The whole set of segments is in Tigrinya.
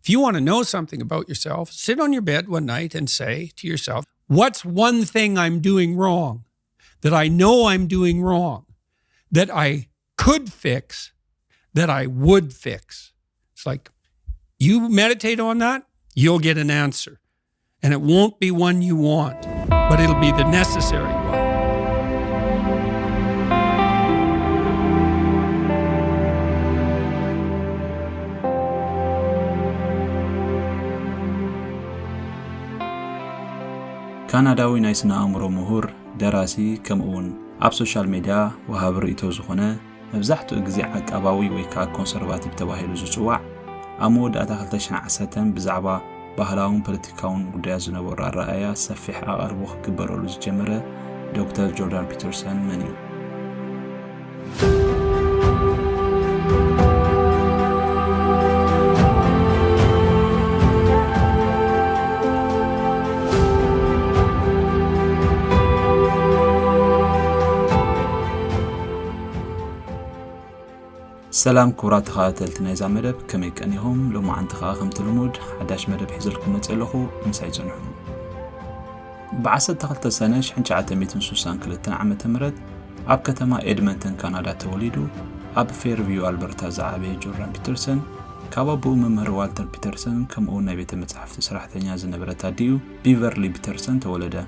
If you want to know something about yourself, sit on your bed one night and say to yourself, what's one thing I'm doing wrong that I know I'm doing wrong, that I could fix, that I would fix? It's like you meditate on that, you'll get an answer. And it won't be one you want, but it'll be the necessary one. ካናዳዊ ናይ ስነ ኣእምሮ ምሁር ደራሲ ከምኡውን ኣብ ሶሻል ሚድያ ወሃብ ርእይቶ ዝኾነ መብዛሕትኡ ግዜ ዓቃባዊ ወይ ከዓ ኮንሰርቫቲቭ ተባሂሉ ዝጽዋዕ ኣብ መወዳእታ 2010 ብዛዕባ ባህላውን ፖለቲካውን ጉዳያት ዝነበሩ ኣረኣእያ ሰፊሕ ኣቐርቦ ክግበረሉ ዝጀመረ ዶክተር ጆርዳን ፒተርሰን መን እዩ? سلام كورات خاتلت نايزا مدب كمي كانيهم لو ما عن تخا خمت المود حداش مدب حزلكم نتسألخو مساي زنحو بعسد تخلت سنة شحن شعات ميتن سوسان كلتن عامة مرد عب كتما إدمنتن كندا توليدو عب فيرفيو ألبرتا زعابي جوران بيترسن كابابو ممر والتر بيترسن كم أون نبيت متحف تسرح تنياز نبرتا ديو بيفرلي بيترسن تولده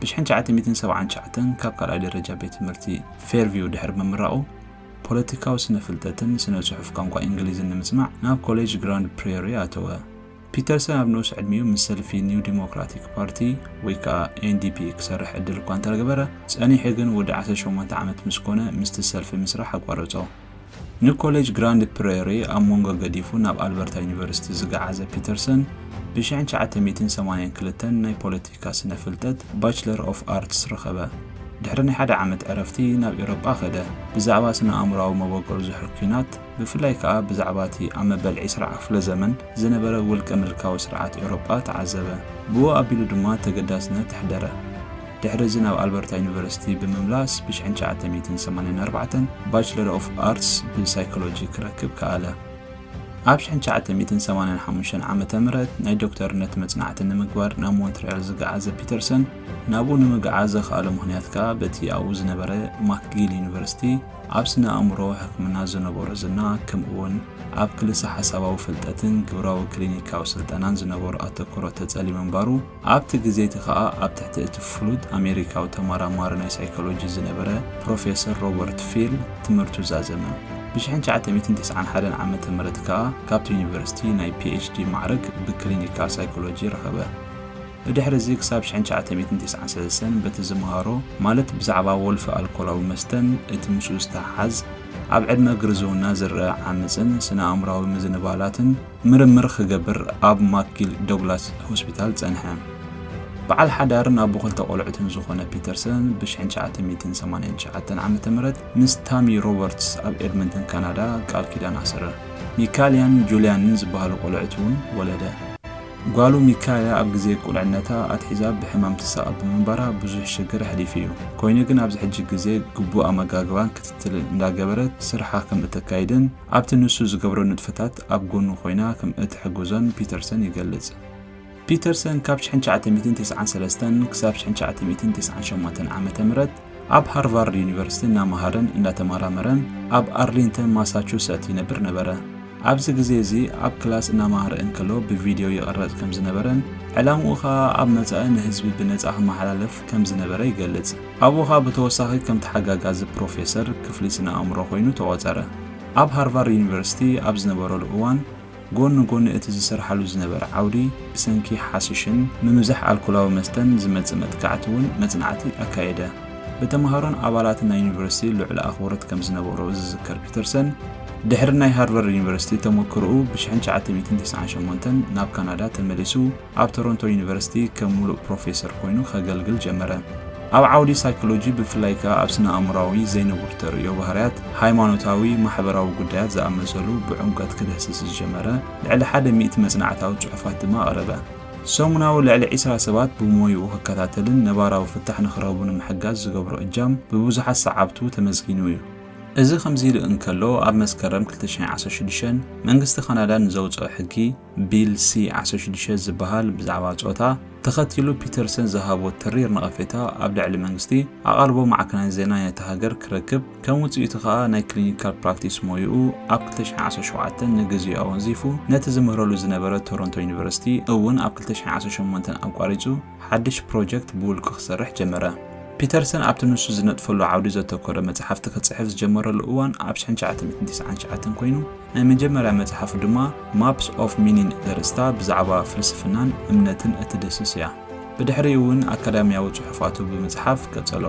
بشحن شعات ميتن سبعان شعاتن كاب كالا درجة بيت مرتي فيرفيو دحر ممرأو ፖለቲካው ስነ ፍልጠትን ስነ ጽሑፍ ቋንቋ እንግሊዝን ንምስማዕ ናብ ኮሌጅ ግራንድ ፕሬሪ ኣተወ። ፒተርሰን ኣብ ንኡስ ዕድሚኡ ምስ ሰልፊ ኒው ዲሞክራቲክ ፓርቲ ወይ ከዓ ኤንዲፒ ክሰርሕ ዕድል እኳ እንተረገበረ ጸኒሑ ግን ወዲ 18 ዓመት ምስ ኮነ ምስቲ ሰልፊ ምስራሕ ኣቋረጾ። ንኮሌጅ ግራንድ ፕሬሪ ኣብ ሞንጎ ገዲፉ ናብ ኣልበርታ ዩኒቨርሲቲ ዝገዓዘ ፒተርሰን ብ1982 ናይ ፖለቲካ ስነ ፍልጠት ባችለር ኦፍ ኣርትስ ረኸበ። ድሕሪ ሓደ ዓመት ዕረፍቲ ናብ ኤውሮጳ ኸደ ብዛዕባ ስነ ኣእምሮኣዊ መበገር ዝሕኩናት ብፍላይ ከዓ ብዛዕባቲ ኣብ መበል 20 ክፍለ ዘመን ዝነበረ ውልቀ ምልካዊ ስርዓት ኤውሮጳ ተዓዘበ። ብኡ ኣቢሉ ድማ ተገዳስነት ተሕደረ። ድሕሪ እዚ ናብ ኣልበርታ ዩኒቨርሲቲ ብምምላስ ብ1984 ባችለር ኦፍ ኣርትስ ብሳይኮሎጂ ክረክብ ከኣለ። ኣብ 1985 ዓመተ ምህረት ናይ ዶክተርነት መጽናዕቲ ንምግባር ናብ ሞንትሪያል ዝገዓዘ ፒተርሰን ናብኡ ንምግዓዝ ዘኽኣለ ምኽንያት ከዓ በቲ ኣብኡ ዝነበረ ማክጊል ዩኒቨርሲቲ ኣብ ስነ ኣእምሮ ሕክምና ዝነበሮ ዝና ከምኡውን ኣብ ክልሲ ሓሳባዊ ፍልጠትን ግብራዊ ክሊኒካዊ ስልጠናን ዝነበሩ ኣተኩሮ ተጸሊሙ እምበሩ ኣብቲ ግዜቲ ከዓ ኣብ ትሕቲ እቲ ፍሉጥ ኣሜሪካዊ ተመራማሪ ናይ ሳይኮሎጂ ዝነበረ ፕሮፌሰር ሮበርት ፊል ትምህርቱ ዛዘመ። ብ1991 ዓመተ ምህረት ከዓ ካብቲ ዩኒቨርሲቲ ናይ PhD ማዕረግ ብክሊኒካል ሳይኮሎጂ ረኸበ። ብድሕሪ እዚ ክሳብ 1993 በቲ ዝመሃሮ ማለት ብዛዕባ ወልፊ ኣልኮላዊ መስተን እቲ ምስኡ ዝተሓዝ ኣብ ዕድመ ግርዝውና ዝረአ ዓመፅን ስነ ኣእምሮኣዊ ምዝንባላትን ምርምር ክገብር ኣብ ማክጊል ዶግላስ ሆስፒታል ጸንሐ። በዓል ሓዳርን ኣብ ክልተ ቆልዑትን ዝኾነ ፒተርሰን ብ1989 ዓመተ ምህረት ምስ ታሚ ሮበርትስ ኣብ ኤድመንተን ካናዳ ቃል ኪዳን ኣሰረ። ሚካልያን ጁልያንን ዝበሃሉ ቆልዑት እውን ወለደ። ጓሉ ሚካያ ኣብ ግዜ ቁልዕነታ ኣትሒዛ ብሕማም ትሰቐብ ብምንባራ ብዙሕ ሽግር ሕሊፍ እዩ። ኮይኑ ግን ኣብዚ ሕጂ ግዜ ግቡእ ኣመጋግባን ክትትልን እንዳገበረት ስርሓ ከም እተካይድን ኣብቲ ንሱ ዝገብሮ ንጥፈታት ኣብ ጎኑ ኮይና ከም እትሕግዞን ፒተርሰን ይገልጽ። ፒተርሰን ካብ 1993 ክሳብ 1998 ዓመተ ምህረት ኣብ ሃርቫርድ ዩኒቨርሲቲ እናመሃረን እንዳተመራመረን ኣብ ኣርሊንተን ማሳቹሴትስ ይነብር ነበረ። ኣብዚ ግዜ እዚ ኣብ ክላስ እናመሃረ እንከሎ ብቪድዮ ይቐረጽ ከም ዝነበረን ዕላምኡ ከዓ ኣብ መጻኢ ንህዝቢ ብነጻ ክመሓላለፍ ከም ዝነበረ ይገልጽ። ኣብኡ ከዓ ብተወሳኺ ከም ተሓጋጋዚ ፕሮፌሰር ክፍሊ ስነ ኣእምሮ ኮይኑ ተቖጸረ። ኣብ ሃርቫርድ ዩኒቨርሲቲ ኣብ ዝነበረሉ እዋን ጎኑ እቲ ዝሰርሓሉ ዝነበረ ዓውዲ ብሰንኪ ሓሽሽን ምምዛሕ ኣልኮላዊ መስተን ዝመጽእ መጥቃዕቲ እውን መጽናዕቲ ኣካየደ። በተምሃሮን ኣባላት ናይ ዩኒቨርሲቲ ልዑል ኣኽብሮት ከም ዝነበሮ ዝዝከር ፒተርሰን ድሕሪ ናይ ሃርቫርድ ዩኒቨርሲቲ ተመክሮኡ ብ1998 ናብ ካናዳ ተመሊሱ ኣብ ቶሮንቶ ዩኒቨርሲቲ ከም ሙሉእ ፕሮፌሰር ኮይኑ ከገልግል ጀመረ። ኣብ ዓውዲ ሳይኮሎጂ ብፍላይ ከዓ ኣብ ስነ ኣእምሮኣዊ ዘይንቡር ተርእዮ ባህርያት ሃይማኖታዊ ማሕበራዊ ጉዳያት ዝኣመሰሉ ብዕምቀት ክድህስስ ዝጀመረ ልዕሊ 100 መጽናዕታዊ ጽሑፋት ድማ ቀረበ። ሰሙናዊ ልዕሊ 20 ሰባት ብሞይኡ ክከታተልን ነባራዊ ፍታሕ ንኽረኽቡ ንምሕጋዝ ዝገብሮ እጃም ብብዙሓት ሰዓብቱ ተመስጊኑ እዩ። እዚ ከምዚ ኢሉ እንከሎ ኣብ መስከረም 2016 መንግስቲ ካናዳ ንዘውፅኦ ሕጊ ቢል C16 ዝበሃል ብዛዕባ ጾታ ተኸቲሉ ፒተርሰን ዝሃቦ ተሪር ነቐፌታ ኣብ ልዕሊ መንግስቲ ኣቓልቦ ማዕከናይ ዜና ነቲ ሃገር ክረክብ ከም ውፅኢቱ ከዓ ናይ ክሊኒካል ፕራክቲስ ሞይኡ ኣብ 2017 ንግዚኡ ወንዚፉ ነቲ ዝምህረሉ ዝነበረ ቶሮንቶ ዩኒቨርሲቲ እውን ኣብ 2018 ኣቋሪጹ ሓድሽ ፕሮጀክት ብውልቁ ክሰርሕ ጀመረ። ፒተርሰን ኣብቲ ንሱ ዝነጥፈሉ ዓውዲ ዘተኮረ መጽሓፍቲ ክጽሕፍ ዝጀመረሉ እዋን ኣብ 1999 ኮይኑ ናይ መጀመርያ መጽሓፉ ድማ ማፕስ ኦፍ ሚኒንግ ዘርእስታ ብዛዕባ ፍልስፍናን እምነትን እትድስስ እያ። ብድሕሪ እውን ኣካዳሚያዊ ጽሑፋቱ ብምጽሓፍ ቀጸሎ።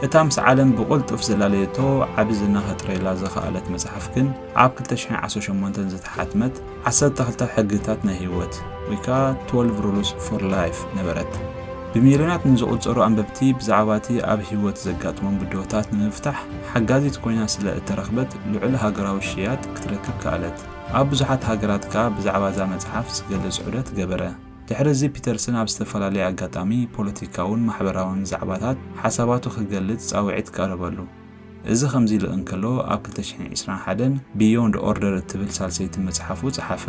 እታ ምስ ዓለም ብቕልጡፍ ዘላለየቶ ዓቢ ዝና ኸጥረየላ ዝኸኣለት መጽሓፍ ግን ኣብ 2018 ዝተሓትመት 12 ሕግታት ናይ ህይወት ወይ ከዓ 12 rules for life ነበረት። بميليونات ንዝቑጸሩ ኣንበብቲ ብዛዕባቲ ኣብ ህይወት ዘጋጥሞም ግድቦታት ንምፍታሕ ሓጋዚት ኮይና ስለ እተረኽበት ልዑል ሃገራዊ ሽያጥ ክትረክብ ከኣለት። ኣብ ብዙሓት ሃገራት ከዓ ብዛዕባ እዛ መጽሓፍ ዝገልጽ ዑደት ገበረ። ድሕሪ እዚ ፒተርሰን ኣብ ዝተፈላለየ ኣጋጣሚ ፖለቲካውን ማሕበራውን ዛዕባታት ሓሳባቱ ክገልጽ ጻውዒት ቀረበሉ። እዚ ከምዚ ኢሉ እንከሎ ኣብ 2021 ቢዮንድ ኦርደር እትብል ሳልሰይቲ መጽሓፉ ጽሓፈ።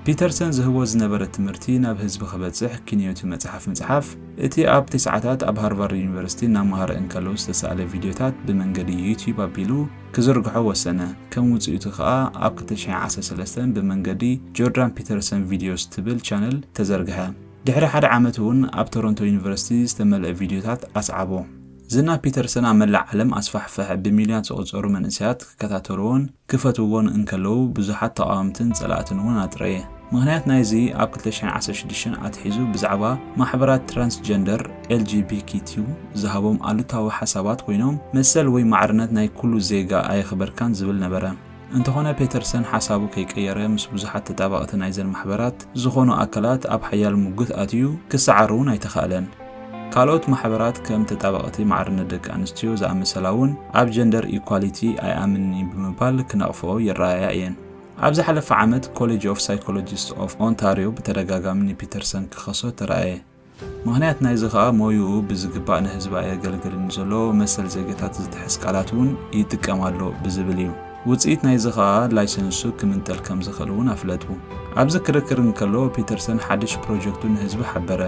ፒተርሰን ዝህቦ ዝነበረ ትምህርቲ ናብ ህዝቢ ክበጽሕ ኪንዮቲ መጽሓፍ እቲ ኣብ 9ታት ኣብ ሃርቫርድ ዩኒቨርሲቲ እናምሃረ እንከሎ ዝተሰኣለ ቪድዮታት ብመንገዲ ዩቲዩብ ኣቢሉ ክዝርግሖ ወሰነ። ከም ውጽኢቱ ከዓ ኣብ 2013 ብመንገዲ ጆርዳን ፒተርሰን ቪድዮስ ትብል ቻነል ተዘርግሐ። ድሕሪ ሓደ ዓመት እውን ኣብ ቶሮንቶ ዩኒቨርሲቲ ዝተመልአ ቪድዮታት ኣስዓቦ። ዝና ፒተርሰን ኣብ መላእ ዓለም ኣስፋሕፍሕ ብሚልዮን ዝቑጸሩ መንእሰያት ክከታተልዎን ክፈትውዎን እንከለዉ ብዙሓት ተቃወምትን ጸላእትን እውን ኣጥረየ። ምክንያት ናይዚ ኣብ 2016 ኣትሒዙ ብዛዕባ ማሕበራት ትራንስጀንደር LGBTQ ዝሃቦም ኣሉታዊ ሓሳባት ኮይኖም መሰል ወይ ማዕርነት ናይ ኩሉ ዜጋ ኣይኽበርካን ዝብል ነበረ። እንተኾነ ፒተርሰን ሓሳቡ ከይቀየረ ምስ ብዙሓት ተጣባቕቲ ናይዘን ማሕበራት ዝኾኑ ኣካላት ኣብ ሓያል ሙግት ኣትዩ ክሰዓሩ እውን ኣይተኻእለን። ካልኦት ማሕበራት ከም ተጣባቕቲ ማዕርነት ደቂ ኣንስትዮ ዝኣመሰላውን ኣብ ጀንደር ኢኳሊቲ ኣይኣምንኒ ብምባል ክነቕፍኦ ይረኣያ እየን። ኣብ ዝሓለፈ ዓመት ኮሌጅ ኦፍ ሳይኮሎጂስት ኦፍ ኦንታሪዮ ብተደጋጋሚ ንፒተርሰን ክኸሶ ተረኣየ። ምክንያት ናይዚ ከዓ ሞይኡ ብዝግባእ ንህዝቢ ኣየገልግልን ዘሎ መሰል ዜጋታት ዝትሕዝ ቃላት እውን ይጥቀማሎ ብዝብል እዩ። ውጽኢት ናይዚ ከዓ ላይሰንሱ ክምንጠል ከም ዝኽእል እውን ኣፍለጡ። ኣብዚ ክርክር እንከሎ ፒተርሰን ሓድሽ ፕሮጀክቱ ንህዝቢ ሓበረ።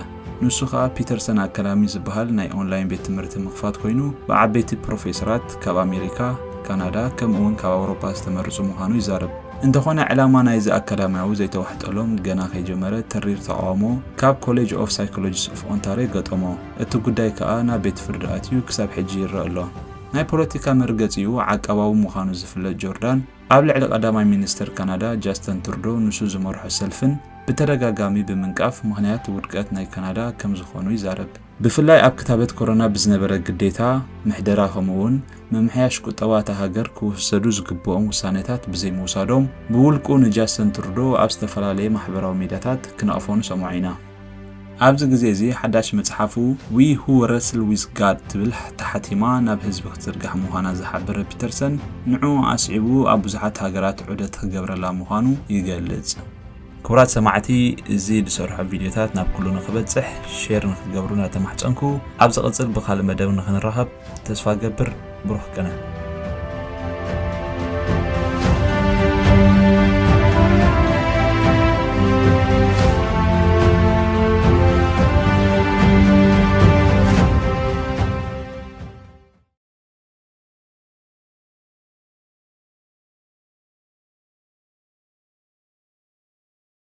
ንሱ ከዓ ፒተርሰን ኣካዳሚ ዝበሃል ናይ ኦንላይን ቤት ትምህርቲ ምኽፋት ኮይኑ ብዓበይቲ ፕሮፌሰራት ካብ ኣሜሪካ፣ ካናዳ ከምኡ እውን ካብ ኣውሮፓ ዝተመርጹ ምዃኑ ይዛረብ። እንተኾነ ዕላማ ናይዚ ኣካዳሚያዊ ዘይተዋሕጠሎም ገና ከይጀመረ ተሪር ተቃውሞ ካብ ኮሌጅ ኦፍ ሳይኮሎጂስት ኦፍ ኦንታሪዮ ገጠሞ። እቲ ጉዳይ ከዓ ናብ ቤት ፍርዲ ኣትዩ ክሳብ ሕጂ ይረአ ኣሎ። ናይ ፖለቲካ መርገጺኡ ዓቀባዊ ምዃኑ ዝፍለጥ ጆርዳን ኣብ ልዕሊ ቀዳማይ ሚኒስትር ካናዳ ጃስቲን ትሩዶ ንሱ ዝመርሖ ሰልፍን ብተደጋጋሚ ብምንቃፍ ምክንያት ውድቀት ናይ ካናዳ ከም ዝኾኑ ይዛረብ። ብፍላይ ኣብ ክታበት ኮሮና ብዝነበረ ግዴታ ምሕደራ ከምኡውን መምሕያሽ ቁጠባታ ሃገር ክውሰዱ ዝግብኦም ውሳኔታት ብዘይምውሳዶም ብውልቁ ንጃስቲን ትሩዶ ኣብ ዝተፈላለየ ማሕበራዊ ሚድያታት ክነቕፎኑ ሰምዑ ኢና። ኣብዚ ግዜ እዚ ሓዳሽ መጽሓፉ ዊ ሁ ረስል ዊዝ ጋድ ትብል ተሓቲማ ናብ ህዝቢ ክትዝርጋሕ ምዃና ዝሓበረ ፒተርሰን ንዑ ኣስዒቡ ኣብ ብዙሓት ሃገራት ዑደት ክገብረላ ምዃኑ ይገልጽ። ክቡራት ሰማዕቲ እዚ ዝሰርሖ ቪድዮታት ናብ ኩሉ ንኽበጽሕ ሼር ንክትገብሩ እናተማሕጸንኩ ኣብ ዝቕጽል ብኻልእ መደብ ንኽንራኸብ ተስፋ ገብር። ብሩኽ ቀነ